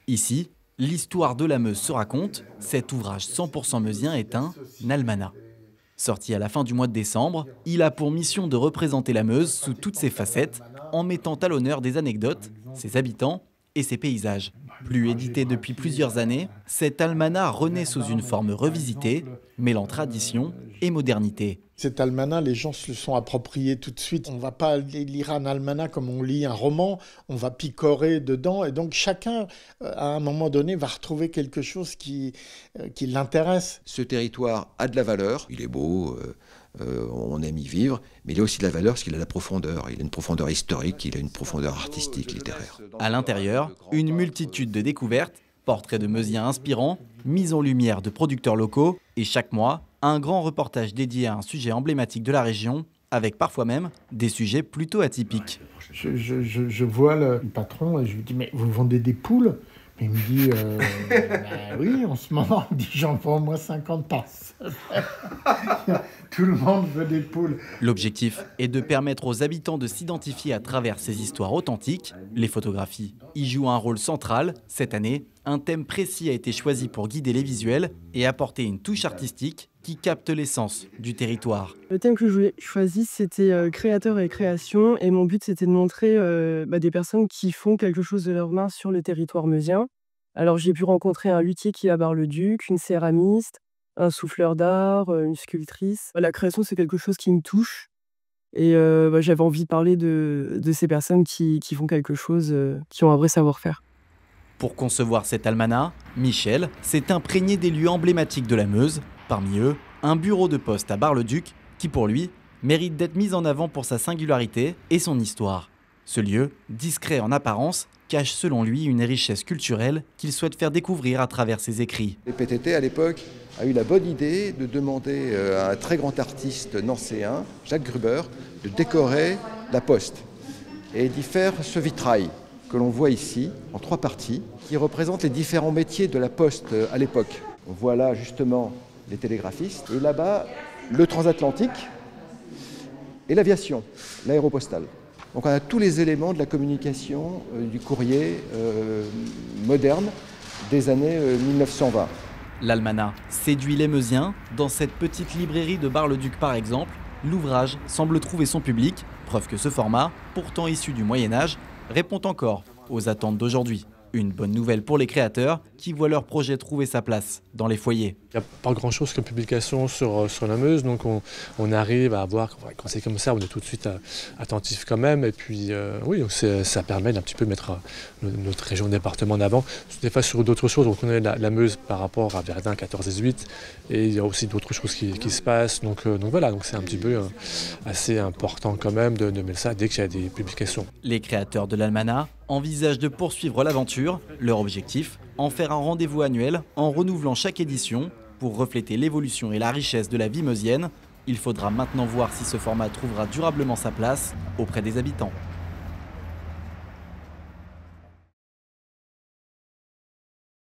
Ici, l'histoire de la Meuse se raconte. Cet ouvrage 100% meusien est un almanach. Sorti à la fin du mois de décembre, il a pour mission de représenter la Meuse sous toutes ses facettes, en mettant à l'honneur des anecdotes, ses habitants et ses paysages. Plus édité depuis plusieurs années, cet almanach renaît sous une forme revisitée, mêlant tradition et modernité. Cet almanach, les gens se le sont appropriés tout de suite. On ne va pas lire un almanach comme on lit un roman, on va picorer dedans. Et donc chacun, à un moment donné, va retrouver quelque chose qui l'intéresse. Ce territoire a de la valeur, il est beau, on aime y vivre, mais il a aussi de la valeur parce qu'il a de la profondeur. Il a une profondeur historique, il a une profondeur artistique, littéraire. À l'intérieur, une multitude de découvertes, portraits de Meusiens inspirants, mise en lumière de producteurs locaux et chaque mois, un grand reportage dédié à un sujet emblématique de la région, avec parfois même des sujets plutôt atypiques. Je vois le patron et je lui dis « Mais vous vendez des poules ?» Il me dit bah oui, en ce moment, il dit j'en vends au moins 50 par semaine. Tout le monde veut des poules. L'objectif est de permettre aux habitants de s'identifier à travers ces histoires authentiques. Les photographies y jouent un rôle central. Cette année, un thème précis a été choisi pour guider les visuels et apporter une touche artistique qui capte l'essence du territoire. Le thème que j'ai choisi, c'était créateur et création. Et mon but, c'était de montrer des personnes qui font quelque chose de leurs mains sur le territoire meusien. Alors, j'ai pu rencontrer un luthier qui est à Bar-le-Duc, une céramiste, un souffleur d'art, une sculptrice. La création, c'est quelque chose qui me touche. Et j'avais envie de parler de ces personnes qui font quelque chose, qui ont un vrai savoir-faire. Pour concevoir cet almanach, Michel s'est imprégné des lieux emblématiques de la Meuse. Parmi eux, un bureau de poste à Bar-le-Duc qui, pour lui, mérite d'être mis en avant pour sa singularité et son histoire. Ce lieu, discret en apparence, cache selon lui une richesse culturelle qu'il souhaite faire découvrir à travers ses écrits. Les PTT, à l'époque, a eu la bonne idée de demander à un très grand artiste nancéen, Jacques Gruber, de décorer la poste et d'y faire ce vitrail que l'on voit ici, en 3 parties, qui représente les différents métiers de la poste à l'époque. On voit là justement les télégraphistes, et là-bas, le transatlantique et l'aviation, l'aéropostale. Donc on a tous les éléments de la communication du courrier moderne des années 1920. L'almanach séduit les Meusiens. Dans cette petite librairie de Bar-le-Duc par exemple, l'ouvrage semble trouver son public, preuve que ce format, pourtant issu du Moyen-Âge, répond encore aux attentes d'aujourd'hui. Une bonne nouvelle pour les créateurs qui voient leur projet trouver sa place dans les foyers. Il n'y a pas grand-chose comme publication sur la Meuse, donc on arrive à voir, quand c'est comme ça, on est tout de suite attentif quand même. Et puis oui, ça permet d'un petit peu mettre notre région département en avant. Des fois sur d'autres choses, on connaît la Meuse par rapport à Verdun 14-18, et il y a aussi d'autres choses qui se passent. Donc voilà, donc c'est un petit peu assez important quand même de mettre ça dès qu'il y a des publications. Les créateurs de l'almanach envisagent de poursuivre l'aventure. Leur objectif, en faire un rendez-vous annuel en renouvelant chaque édition. Pour refléter l'évolution et la richesse de la vie meusienne, il faudra maintenant voir si ce format trouvera durablement sa place auprès des habitants.